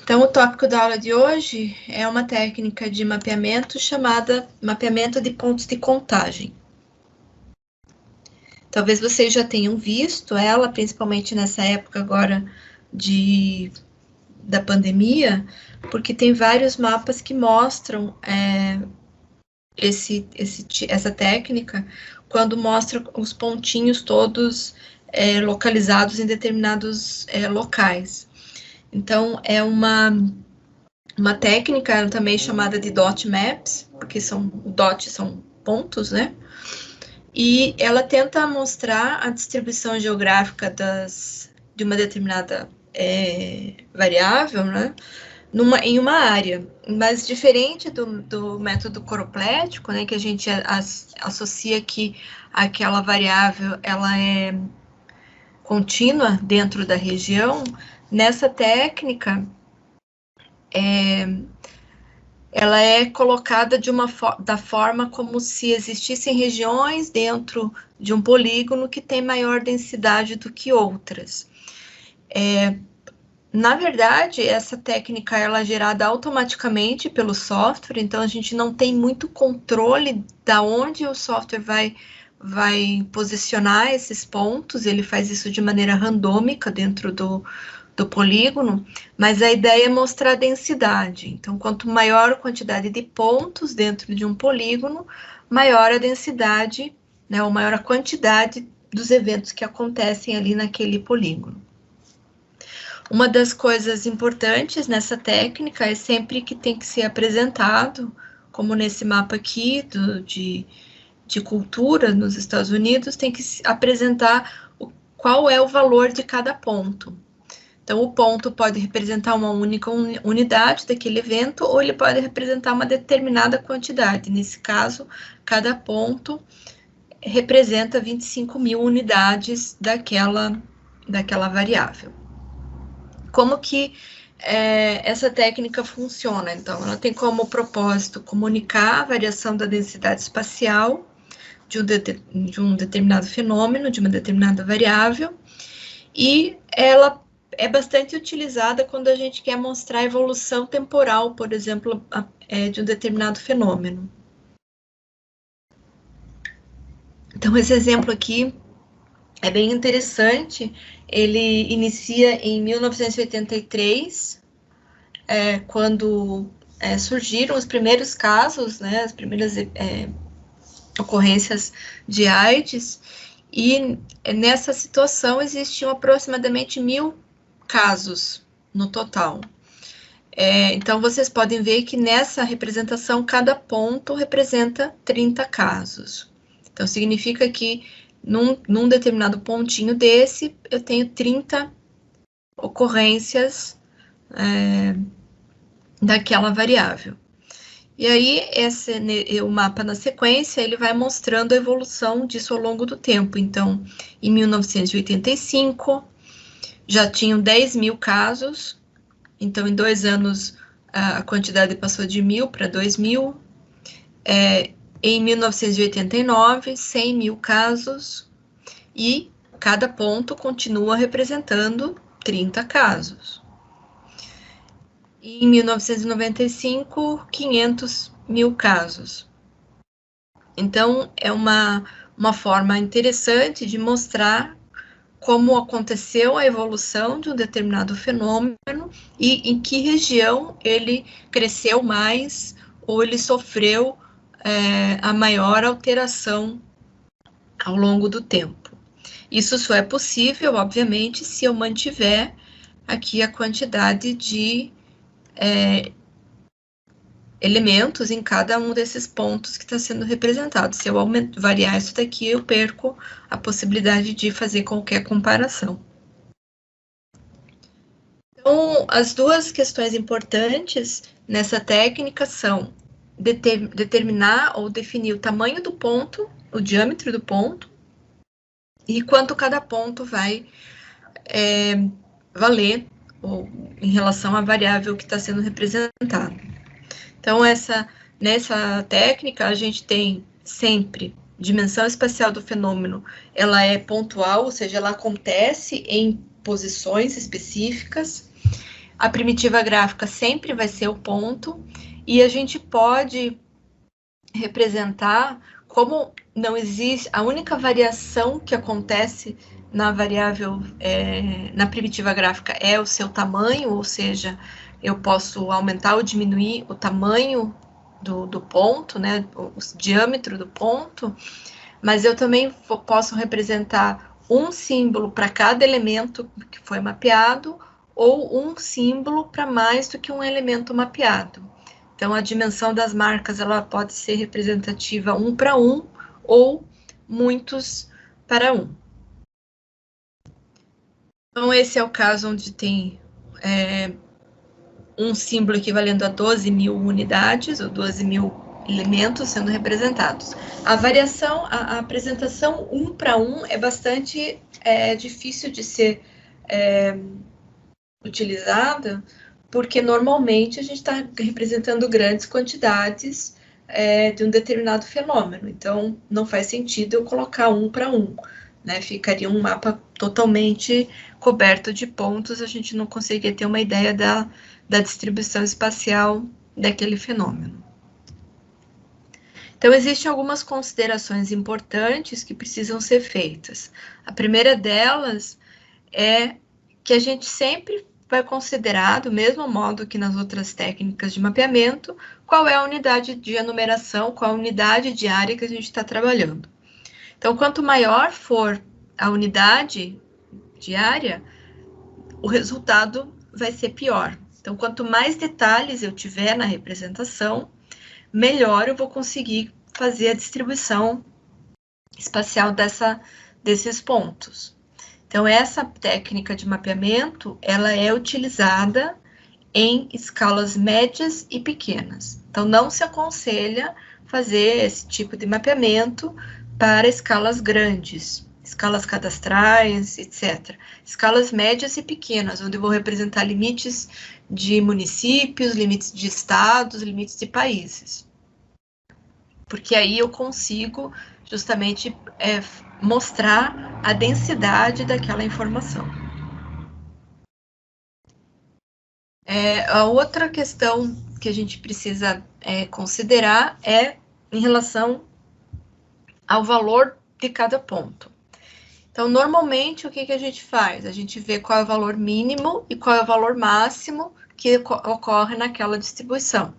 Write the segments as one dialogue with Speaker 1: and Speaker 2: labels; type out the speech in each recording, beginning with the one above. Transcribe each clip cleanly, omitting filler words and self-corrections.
Speaker 1: Então, o tópico da aula de hoje é uma técnica de mapeamento chamada mapeamento de pontos de contagem. Talvez vocês já tenham visto ela, principalmente nessa época agora da pandemia, porque tem vários mapas que mostram essa técnica, quando mostra os pontinhos todos localizados em determinados locais. Então, é uma técnica também chamada de dot maps, porque dots são pontos, né? E ela tenta mostrar a distribuição geográfica de uma determinada variável, né? Em uma área, mas diferente do método coroplético, né, que a gente associa que aquela variável ela é contínua dentro da região. Nessa técnica, ela é colocada da forma como se existissem regiões dentro de um polígono que tem maior densidade do que outras. Na verdade, essa técnica ela é gerada automaticamente pelo software, então a gente não tem muito controle da onde o software vai posicionar esses pontos, ele faz isso de maneira randômica dentro do polígono, mas a ideia é mostrar a densidade. Então, quanto maior a quantidade de pontos dentro de um polígono, maior a densidade, né, ou maior a quantidade dos eventos que acontecem ali naquele polígono. Uma das coisas importantes nessa técnica é sempre que tem que ser apresentado, como nesse mapa aqui de cultura nos Estados Unidos, tem que apresentar qual é o valor de cada ponto. Então, o ponto pode representar uma única unidade daquele evento, ou ele pode representar uma determinada quantidade. Nesse caso, cada ponto representa 25.000 unidades daquela variável. Como que essa técnica funciona? Então, ela tem como propósito comunicar a variação da densidade espacial de um determinado fenômeno, de uma determinada variável, e ela é bastante utilizada quando a gente quer mostrar a evolução temporal, por exemplo, de um determinado fenômeno. Então, esse exemplo aqui é bem interessante. Ele inicia em 1983, quando surgiram os primeiros casos, né, as primeiras ocorrências de AIDS, e nessa situação existiam aproximadamente 1.000 casos no total. Então, vocês podem ver que nessa representação, cada ponto representa 30 casos. Então, significa que num determinado pontinho desse, eu tenho 30 ocorrências daquela variável. E aí, o mapa na sequência, ele vai mostrando a evolução disso ao longo do tempo. Então, em 1985, já tinham 10.000 casos. Então, em 2 anos, a quantidade passou de 1.000 para 2.000. Em 1989, 100.000 casos. E cada ponto continua representando 30 casos. E em 1995, 500.000 casos. Então, é uma forma interessante de mostrar como aconteceu a evolução de um determinado fenômeno e em que região ele cresceu mais ou ele sofreu a maior alteração ao longo do tempo. Isso só é possível, obviamente, se eu mantiver aqui a quantidade de elementos em cada um desses pontos que está sendo representado. Se eu variar isso daqui, eu perco a possibilidade de fazer qualquer comparação. Então, as duas questões importantes nessa técnica são determinar ou definir o tamanho do ponto, o diâmetro do ponto, e quanto cada ponto vai valer em relação à variável que está sendo representada. Então, nessa técnica, a gente tem sempre dimensão espacial do fenômeno, ela é pontual, ou seja, ela acontece em posições específicas. A primitiva gráfica sempre vai ser o ponto, e a gente pode representar como não existe, a única variação que acontece na variável, na primitiva gráfica é o seu tamanho, ou seja, eu posso aumentar ou diminuir o tamanho do ponto, né, o diâmetro do ponto, mas eu também posso representar um símbolo para cada elemento que foi mapeado, ou um símbolo para mais do que um elemento mapeado. Então, a dimensão das marcas ela pode ser representativa 1 para 1 ou muitos para 1. Então, esse é o caso onde tem um símbolo equivalendo a 12.000 unidades, ou 12.000 elementos sendo representados. A variação, a apresentação 1 para 1 é bastante difícil de ser utilizada, porque normalmente a gente está representando grandes quantidades de um determinado fenômeno. Então, não faz sentido eu colocar 1 para 1. Né? Ficaria um mapa totalmente coberto de pontos, a gente não conseguiria ter uma ideia da distribuição espacial daquele fenômeno. Então, existem algumas considerações importantes que precisam ser feitas. A primeira delas é que a gente sempre vai considerar, do mesmo modo que nas outras técnicas de mapeamento, qual é a unidade de enumeração, qual a unidade de área que a gente está trabalhando. Então, quanto maior for a unidade de área, o resultado vai ser pior. Então, quanto mais detalhes eu tiver na representação, melhor eu vou conseguir fazer a distribuição espacial desses pontos. Então, essa técnica de mapeamento, ela é utilizada em escalas médias e pequenas. Então, não se aconselha fazer esse tipo de mapeamento para escalas grandes, escalas cadastrais, etc. Escalas médias e pequenas, onde eu vou representar limites de municípios, limites de estados, limites de países. Porque aí eu consigo justamente mostrar a densidade daquela informação. A outra questão que a gente precisa considerar é em relação ao valor de cada ponto. Então, normalmente, o que a gente faz? A gente vê qual é o valor mínimo e qual é o valor máximo que ocorre naquela distribuição.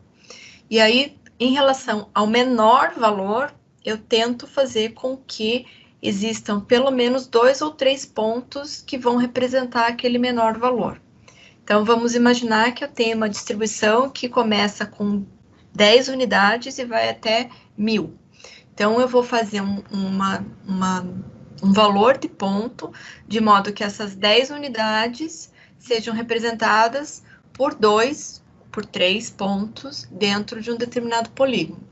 Speaker 1: E aí, em relação ao menor valor, eu tento fazer com que existam pelo menos 2 ou 3 pontos que vão representar aquele menor valor. Então, vamos imaginar que eu tenho uma distribuição que começa com 10 unidades e vai até 1.000. Então, eu vou fazer um valor de ponto, de modo que essas 10 unidades sejam representadas por 2, por 3 pontos dentro de um determinado polígono.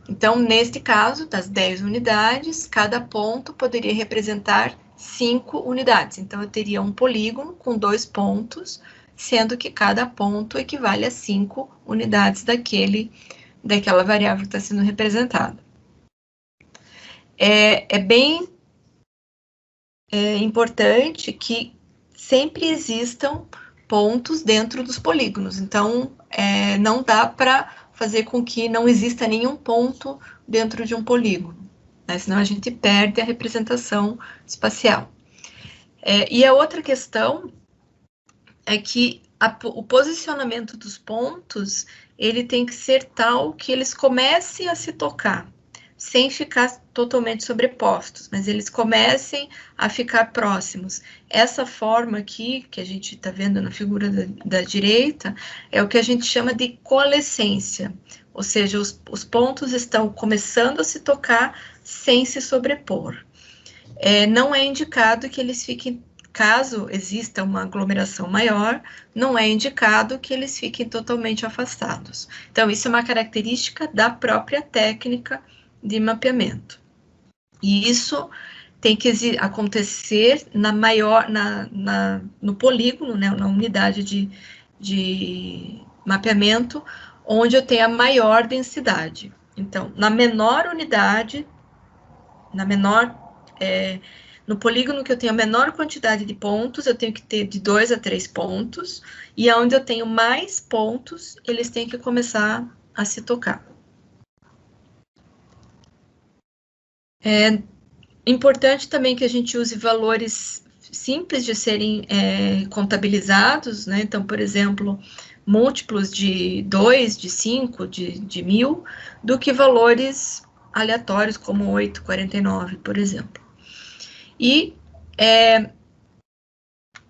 Speaker 1: Então, neste caso, das 10 unidades, cada ponto poderia representar 5 unidades. Então, eu teria um polígono com 2 pontos, sendo que cada ponto equivale a 5 unidades daquela variável que está sendo representada. É bem importante que sempre existam pontos dentro dos polígonos. Então, não dá para fazer com que não exista nenhum ponto dentro de um polígono, né? Senão a gente perde a representação espacial. E a outra questão é que o posicionamento dos pontos, ele tem que ser tal que eles comecem a se tocar, sem ficar totalmente sobrepostos, mas eles comecem a ficar próximos. Essa forma aqui, que a gente está vendo na figura da direita, é o que a gente chama de coalescência, ou seja, os pontos estão começando a se tocar sem se sobrepor. Não é indicado que eles fiquem, caso exista uma aglomeração maior, não é indicado que eles fiquem totalmente afastados. Então, isso é uma característica da própria técnica de mapeamento. E isso tem que acontecer no polígono, né, na unidade de mapeamento, onde eu tenho a maior densidade. Então, na menor unidade, No polígono que eu tenho a menor quantidade de pontos, eu tenho que ter de 2 a 3 pontos, e onde eu tenho mais pontos, eles têm que começar a se tocar. É importante também que a gente use valores simples de serem contabilizados, né? Então, por exemplo, múltiplos de 2, de 5, de 1000, do que valores aleatórios como 8, 49, por exemplo. E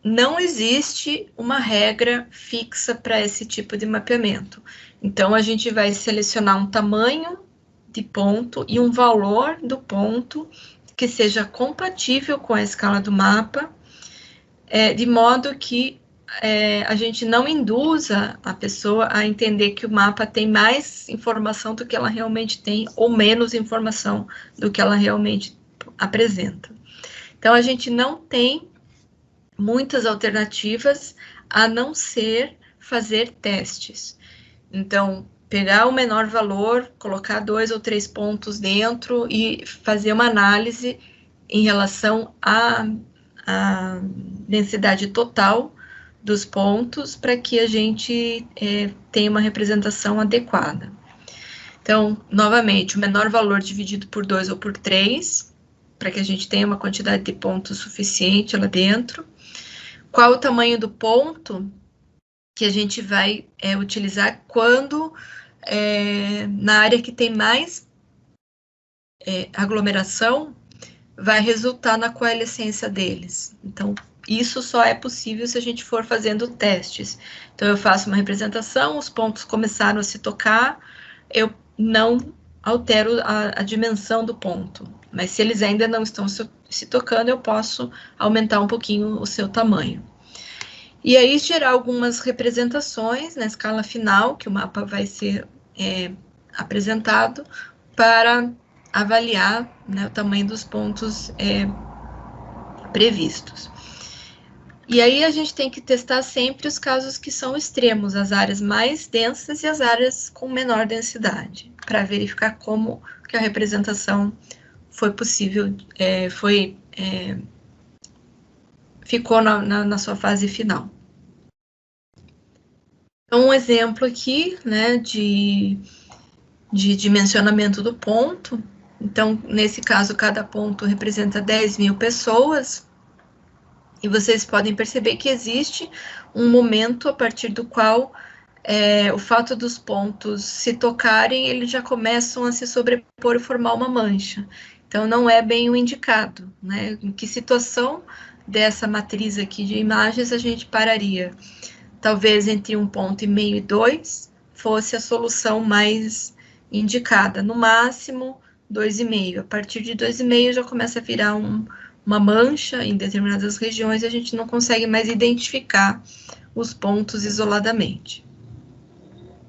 Speaker 1: não existe uma regra fixa para esse tipo de mapeamento. Então, a gente vai selecionar um tamanho de ponto e um valor do ponto que seja compatível com a escala do mapa, de modo que a gente não induza a pessoa a entender que o mapa tem mais informação do que ela realmente tem, ou menos informação do que ela realmente apresenta. Então, a gente não tem muitas alternativas a não ser fazer testes. Então, pegar o menor valor, colocar 2 ou 3 pontos dentro e fazer uma análise em relação à densidade total dos pontos para que a gente tenha uma representação adequada. Então, novamente, o menor valor dividido por 2 ou por 3, para que a gente tenha uma quantidade de pontos suficiente lá dentro. Qual o tamanho do ponto que a gente vai utilizar quando na área que tem mais aglomeração vai resultar na coalescência deles. Então, isso só é possível se a gente for fazendo testes. Então, eu faço uma representação, os pontos começaram a se tocar, eu não altero a dimensão do ponto. Mas se eles ainda não estão se tocando, eu posso aumentar um pouquinho o seu tamanho. E aí gerar algumas representações na escala final, que o mapa vai ser apresentado, para avaliar, né, o tamanho dos pontos previstos. E aí a gente tem que testar sempre os casos que são extremos, as áreas mais densas e as áreas com menor densidade, para verificar como que a representação foi possível, ficou na sua fase final. Então, um exemplo aqui, né, de dimensionamento do ponto. Então, nesse caso, cada ponto representa 10.000 pessoas, e vocês podem perceber que existe um momento a partir do qual o fato dos pontos se tocarem, eles já começam a se sobrepor e formar uma mancha. Então, não é bem o indicado, né? Em que situação dessa matriz aqui de imagens a gente pararia? Talvez entre 1,5 e 2 fosse a solução mais indicada. No máximo, 2,5. A partir de 2,5 já começa a virar uma mancha em determinadas regiões e a gente não consegue mais identificar os pontos isoladamente.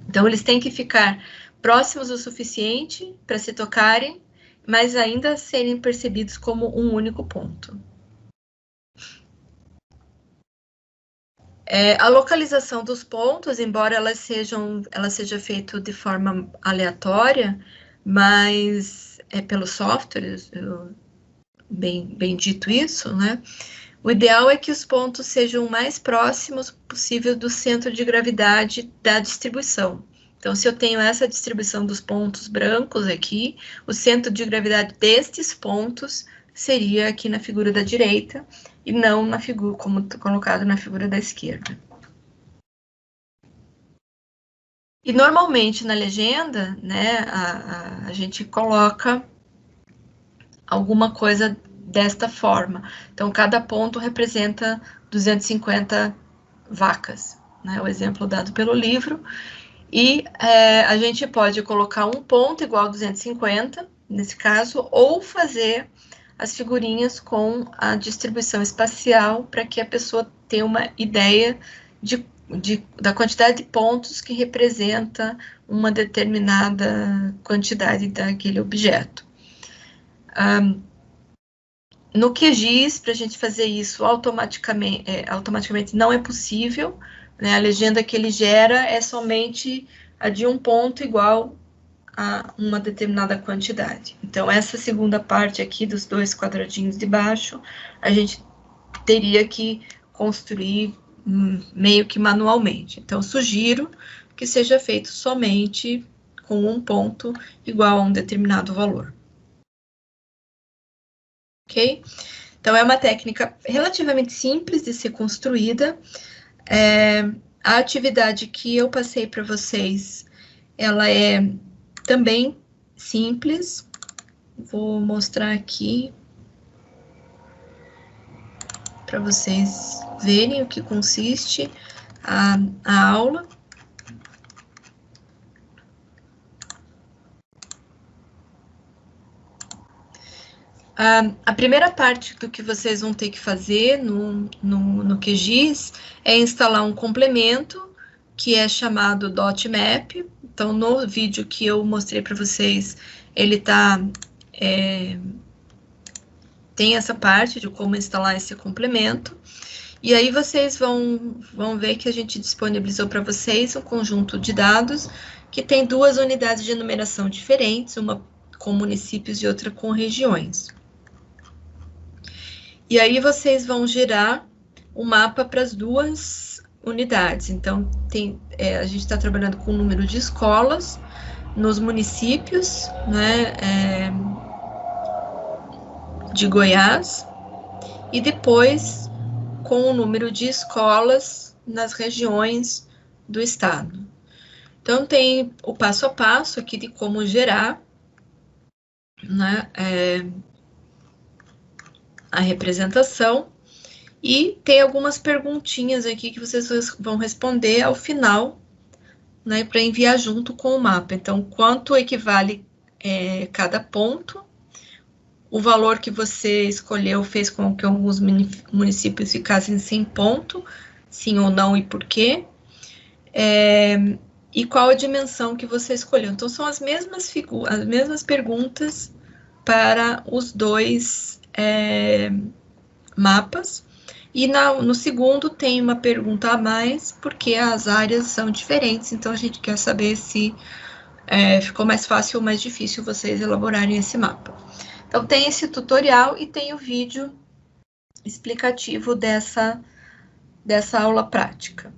Speaker 1: Então, eles têm que ficar próximos o suficiente para se tocarem, mas ainda serem percebidos como um único ponto. A localização dos pontos, embora ela seja feita de forma aleatória, mas pelo software, bem dito isso, né? O ideal é que os pontos sejam o mais próximos possível do centro de gravidade da distribuição. Então, se eu tenho essa distribuição dos pontos brancos aqui, o centro de gravidade destes pontos seria aqui na figura da direita, e não na figura, como colocado na figura da esquerda. E normalmente na legenda, né, a gente coloca alguma coisa desta forma. Então, cada ponto representa 250 vacas, né, o exemplo dado pelo livro. E a gente pode colocar um ponto igual a 250, nesse caso, ou fazer as figurinhas com a distribuição espacial para que a pessoa tenha uma ideia da quantidade de pontos que representa uma determinada quantidade daquele objeto. No QGIS, para a gente fazer isso automaticamente não é possível, né? A legenda que ele gera é somente a de um ponto igual a uma determinada quantidade. Então, essa segunda parte aqui dos 2 quadradinhos de baixo, a gente teria que construir meio que manualmente. Então, sugiro que seja feito somente com um ponto igual a um determinado valor. Ok? Então, é uma técnica relativamente simples de ser construída. A atividade que eu passei para vocês, ela é também simples. Vou mostrar aqui para vocês verem o que consiste a aula. A primeira parte do que vocês vão ter que fazer no QGIS é instalar um complemento que é chamado .map. Então, no vídeo que eu mostrei para vocês, ele tem essa parte de como instalar esse complemento. E aí vocês vão ver que a gente disponibilizou para vocês um conjunto de dados que tem 2 unidades de numeração diferentes, uma com municípios e outra com regiões. E aí vocês vão gerar o mapa para as 2 unidades. Então, a gente está trabalhando com o número de escolas nos municípios, né, de Goiás, e depois com o número de escolas nas regiões do estado. Então, tem o passo a passo aqui de como gerar, né, a representação, e tem algumas perguntinhas aqui que vocês vão responder ao final, né, para enviar junto com o mapa. Então, quanto equivale cada ponto, o valor que você escolheu fez com que alguns municípios ficassem sem ponto, sim ou não e por quê, e qual a dimensão que você escolheu. Então, são as mesmas perguntas para os 2 mapas, e no segundo tem uma pergunta a mais, porque as áreas são diferentes, então a gente quer saber se ficou mais fácil ou mais difícil vocês elaborarem esse mapa. Então, tem esse tutorial e tem o vídeo explicativo dessa aula prática.